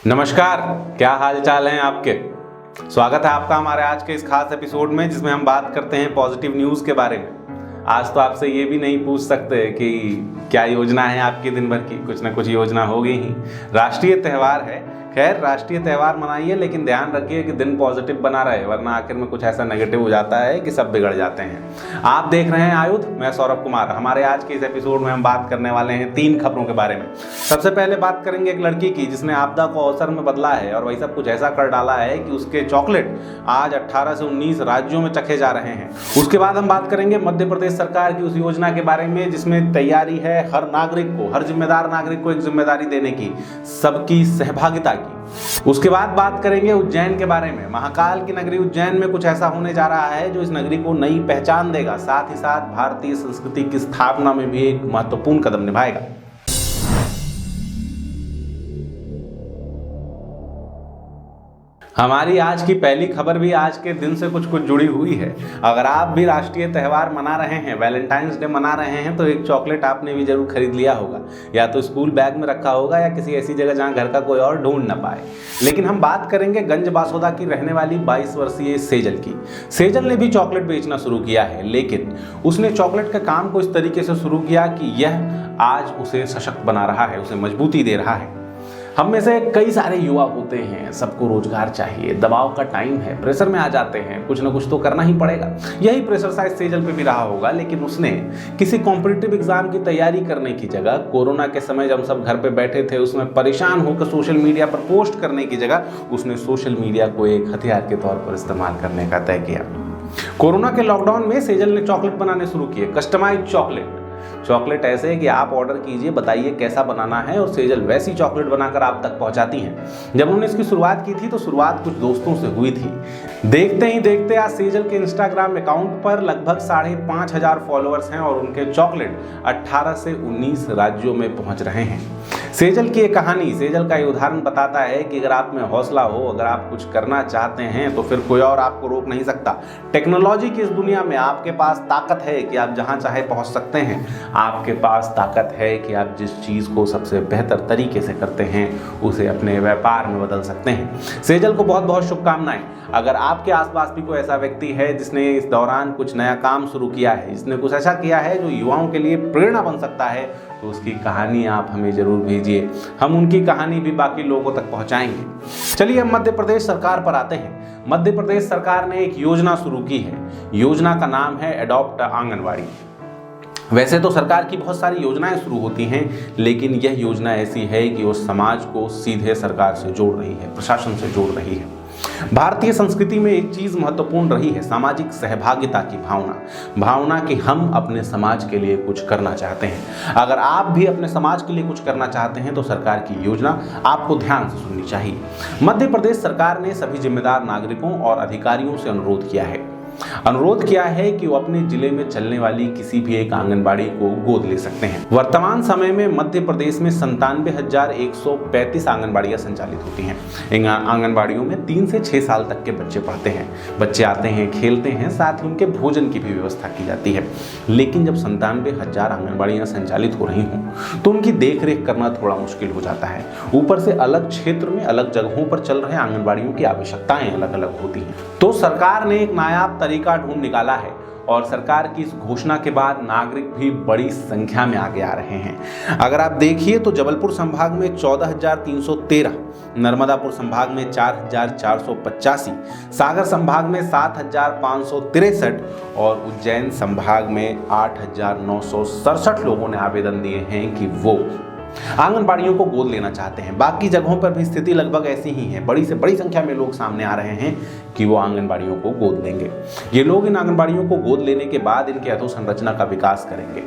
नमस्कार, क्या हाल चाल हैं आपके। स्वागत है आपका हमारे आज के इस खास एपिसोड में जिसमें हम बात करते हैं पॉजिटिव न्यूज़ के बारे में। आज तो आपसे ये भी नहीं पूछ सकते कि क्या योजना है आपकी दिन भर की, कुछ ना कुछ योजना होगी ही। राष्ट्रीय त्यौहार है, खैर राष्ट्रीय त्यौहार मनाइए लेकिन ध्यान रखिए कि दिन पॉजिटिव बना रहे, वरना आखिर में कुछ ऐसा नेगेटिव हो जाता है कि सब बिगड़ जाते हैं। आप देख रहे हैं आयुध, मैं सौरभ कुमार। हमारे आज के इस एपिसोड में हम बात करने वाले हैं 3 खबरों के बारे में। सबसे पहले बात करेंगे एक लड़की की जिसने आपदा को अवसर में बदला है और वही सब कुछ ऐसा कर डाला है कि उसके चॉकलेट आज 18 से 19 राज्यों में चखे जा रहे हैं। उसके बाद हम बात करेंगे मध्य प्रदेश सरकार की उस योजना के बारे में जिसमें तैयारी है हर नागरिक को, हर जिम्मेदार नागरिक को एक जिम्मेदारी देने की, सबकी सहभागिता की। उसके बाद बात करेंगे उज्जैन के बारे में। महाकाल की नगरी उज्जैन में कुछ ऐसा होने जा रहा है जो इस नगरी को नई पहचान देगा, साथ ही साथ भारतीय संस्कृति की स्थापना में भी एक महत्वपूर्ण कदम निभाएगा। हमारी आज की पहली खबर भी आज के दिन से कुछ जुड़ी हुई है। अगर आप भी राष्ट्रीय त्यौहार मना रहे हैं, वैलेंटाइंस डे मना रहे हैं, तो एक चॉकलेट आपने भी जरूर खरीद लिया होगा, या तो स्कूल बैग में रखा होगा या किसी ऐसी जगह जहां घर का कोई और ढूंढ ना पाए। लेकिन हम बात करेंगे गंज बासोदा की रहने वाली 22 वर्षीय सेजल की। सेजल ने भी चॉकलेट बेचना शुरू किया है, लेकिन उसने चॉकलेट के काम को इस तरीके से शुरू किया कि यह आज उसे सशक्त बना रहा है, उसे मजबूती दे रहा है। हम में से कई सारे युवा होते हैं, सबको रोजगार चाहिए, दबाव का टाइम है, प्रेशर में आ जाते हैं, कुछ ना कुछ तो करना ही पड़ेगा। यही प्रेशर शायद सेजल पे भी रहा होगा, लेकिन उसने किसी कॉम्पिटिटिव एग्जाम की तैयारी करने की जगह, कोरोना के समय जब सब घर पे बैठे थे उसमें परेशान होकर सोशल मीडिया पर पोस्ट करने की जगह उसने सोशल मीडिया को एक हथियार के तौर पर इस्तेमाल करने का तय किया। कोरोना के लॉकडाउन में सेजल ने चॉकलेट बनाने शुरू किए, कस्टमाइज्ड चॉकलेट ऐसे कि आप ऑर्डर कीजिए, बताइए कैसा बनाना है और सेजल वैसी चॉकलेट बनाकर आप तक पहुंचाती हैं। जब उन्होंने इसकी शुरुआत की थी तो शुरुआत कुछ दोस्तों से हुई थी। देखते ही देखते आज सेजल के इंस्टाग्राम अकाउंट पर लगभग 5,500 फॉलोअर्स हैं और उनके चॉकलेट 18 से 19 राज्यों में पहुंच रहे हैं। सेजल की ये कहानी, सेजल का ये उदाहरण बताता है कि अगर आप में हौसला हो, अगर आप कुछ करना चाहते हैं तो फिर कोई और आपको रोक नहीं सकता। टेक्नोलॉजी की इस दुनिया में आपके पास ताकत है कि आप जहां चाहे पहुंच सकते हैं। आपके पास ताकत है कि आप जिस चीज़ को सबसे बेहतर तरीके से करते हैं उसे अपने व्यापार में बदल सकते हैं। सेजल को बहुत बहुत शुभकामनाएं। अगर आपके आसपास भी कोई ऐसा व्यक्ति है जिसने इस दौरान कुछ नया काम शुरू किया है, जिसने कुछ ऐसा किया है जो युवाओं के लिए प्रेरणा बन सकता है, तो उसकी कहानी आप हमें जरूर भेजिए। हम उनकी कहानी भी बाकी लोगों तक पहुंचाएंगे। चलिए अब मध्य प्रदेश सरकार पर आते हैं। मध्य प्रदेश सरकार ने एक योजना शुरू की है। योजना का नाम है एडॉप्ट आंगनवाड़ी। वैसे तो सरकार की बहुत सारी योजनाएं शुरू होती हैं, लेकिन यह योजना ऐसी है कि वो समाज को सीधे सरकार से जोड़ रही है, प्रशासन से जोड़ रही है। भारतीय संस्कृति में एक चीज महत्वपूर्ण रही है, सामाजिक सहभागिता की भावना कि हम अपने समाज के लिए कुछ करना चाहते हैं। अगर आप भी अपने समाज के लिए कुछ करना चाहते हैं तो सरकार की योजना आपको ध्यान से सुननी चाहिए। मध्य प्रदेश सरकार ने सभी जिम्मेदार नागरिकों और अधिकारियों से अनुरोध किया है कि वो अपने जिले में चलने वाली किसी भी एक आंगनबाड़ी को गोद ले सकते हैं। वर्तमान समय में मध्य प्रदेश में 97,135 आंगनबाड़ियां संचालित होती हैं। इन आंगनबाड़ियों में 3 से 6 साल तक के बच्चे पढ़ते हैं। बच्चे आते हैं, खेलते हैं, साथ ही उनके भोजन की भी व्यवस्था की जाती है। लेकिन जब 97,000 आंगनबाड़ियां संचालित हो रही हों तो उनकी देख रेख करना थोड़ा मुश्किल हो जाता है। ऊपर से अलग क्षेत्र में अलग जगहों पर चल रहे आंगनबाड़ियों की आवश्यकताएं अलग अलग होती हैं। तो सरकार ने एक नायाब तरीका ढूंढ निकाला है और सरकार की इस घोषणा के बाद नागरिक भी बड़ी संख्या में आगे आ रहे हैं। अगर आप देखिए तो जबलपुर संभाग में 14,313, नर्मदापुर संभाग में 4,485, सागर संभाग में 7,563 और उज्जैन संभाग में 8,967 लोगों ने आवेदन दिए हैं कि वो आंगनबाड़ियों को गोद लेना चाहते हैं। बाकी जगहों पर भी स्थिति लगभग ऐसी ही है। बड़ी से बड़ी संख्या में लोग सामने आ रहे हैं कि वो आंगनबाड़ियों को गोद लेंगे। ये लोग इन आंगनबाड़ियों को गोद लेने के बाद इनके अधोसंरचना का विकास करेंगे,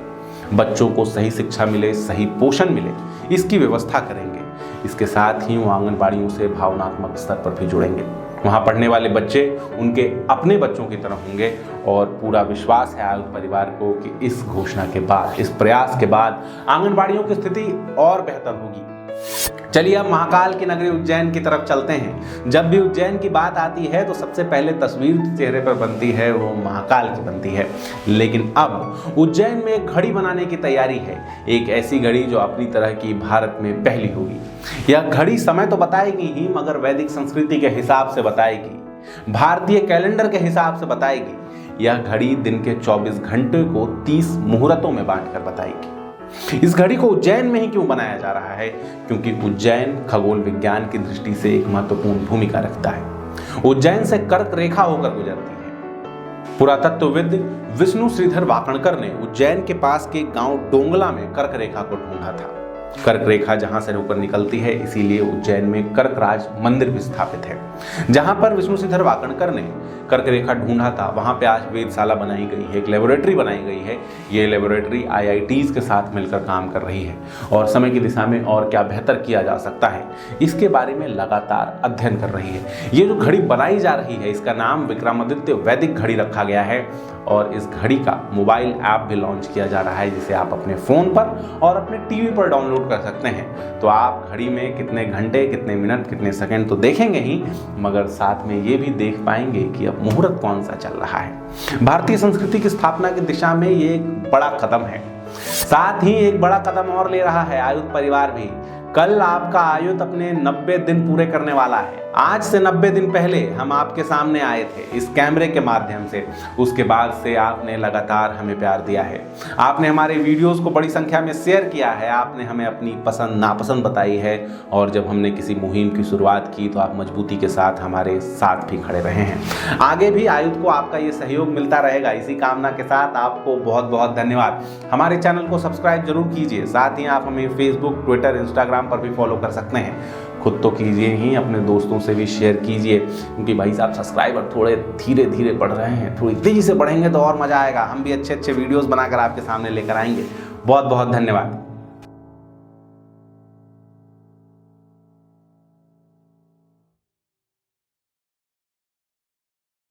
बच्चों को सही शिक्षा मिले, सही पोषण मिले, इसकी व्यवस्था करेंगे। इसके साथ ही वो आंगनबाड़ियों से भावनात्मक स्तर पर भी जुड़ेंगे। वहाँ पढ़ने वाले बच्चे उनके अपने बच्चों की तरह होंगे और पूरा विश्वास है आयुध परिवार को कि इस घोषणा के बाद, इस प्रयास के बाद आंगनबाड़ियों की स्थिति और बेहतर होगी। चलिए अब महाकाल की नगरी उज्जैन की तरफ चलते हैं। जब भी उज्जैन की बात आती है तो सबसे पहले तस्वीर चेहरे पर बनती है वो महाकाल की बनती है। लेकिन अब उज्जैन में एक घड़ी बनाने की तैयारी है, एक ऐसी घड़ी जो अपनी तरह की भारत में पहली होगी। यह घड़ी समय तो बताएगी ही, मगर वैदिक संस्कृति के हिसाब से बताएगी, भारतीय कैलेंडर के हिसाब से बताएगी। यह घड़ी दिन के 24 घंटे को 30 मुहूर्तों में बांटकर बताएगी। इस घड़ी को उज्जैन में ही क्यों बनाया जा रहा है? क्योंकि उज्जैन खगोल विज्ञान की दृष्टि से एक महत्वपूर्ण भूमिका रखता है। उज्जैन से कर्क रेखा होकर गुजरती है। पुरातत्वविद विष्णु श्रीधर वाकणकर ने उज्जैन के पास के गांव डोंगला में कर्क रेखा को ढूंढा था। कर्क रेखा जहां से होकर निकलती है, इसीलिए उज्जैन में कर्कराज मंदिर भी स्थापित है। जहां पर विष्णु श्रीधर वाकणकर ने कर्क रेखा ढूंढा था, वहां पे आज वेधशाला बनाई गई है, एक लेबोरेटरी बनाई गई है। ये लेबोरेटरी IITs के साथ मिलकर काम कर रही है और समय की दिशा में और क्या बेहतर किया जा सकता है, इसके बारे में लगातार अध्ययन कर रही है। ये जो घड़ी बनाई जा रही है, इसका नाम विक्रमादित्य वैदिक घड़ी रखा गया है और इस घड़ी का मोबाइल ऐप भी लॉन्च किया जा रहा है, जिसे आप अपने फ़ोन पर और अपने टीवी पर डाउनलोड कर सकते हैं। तो आप घड़ी में कितने घंटे, कितने मिनट, कितने सेकंड तो देखेंगे ही, मगर साथ में ये भी देख पाएंगे कि अब मुहूर्त कौन सा चल रहा है। भारतीय संस्कृति की स्थापना की दिशा में ये एक बड़ा कदम है। साथ ही एक बड़ा कदम और ले रहा है आयुध परिवार भी। कल आपका आयुध अपने 90 दिन पूरे करने वाला है। आज से 90 दिन पहले हम आपके सामने आए थे इस कैमरे के माध्यम से। उसके बाद से आपने लगातार हमें प्यार दिया है, आपने हमारे वीडियोस को बड़ी संख्या में शेयर किया है, आपने हमें अपनी पसंद नापसंद बताई है और जब हमने किसी मुहिम की शुरुआत की तो आप मजबूती के साथ हमारे साथ भी खड़े रहे हैं। आगे भी आयुध को आपका ये सहयोग मिलता रहेगा, इसी कामना के साथ आपको बहुत बहुत धन्यवाद। हमारे चैनल को सब्सक्राइब जरूर कीजिए, साथ ही आप हमें फेसबुक, ट्विटर, इंस्टाग्राम पर भी फॉलो कर सकते हैं। खुद तो कीजिए ही, अपने दोस्तों से भी शेयर कीजिए, क्योंकि भाई साहब सब्सक्राइबर थोड़े धीरे धीरे बढ़ रहे हैं। थोड़ी तेज़ी से बढ़ेंगे तो और मज़ा आएगा। हम भी अच्छे अच्छे वीडियोस बनाकर आपके सामने लेकर आएंगे। बहुत बहुत धन्यवाद।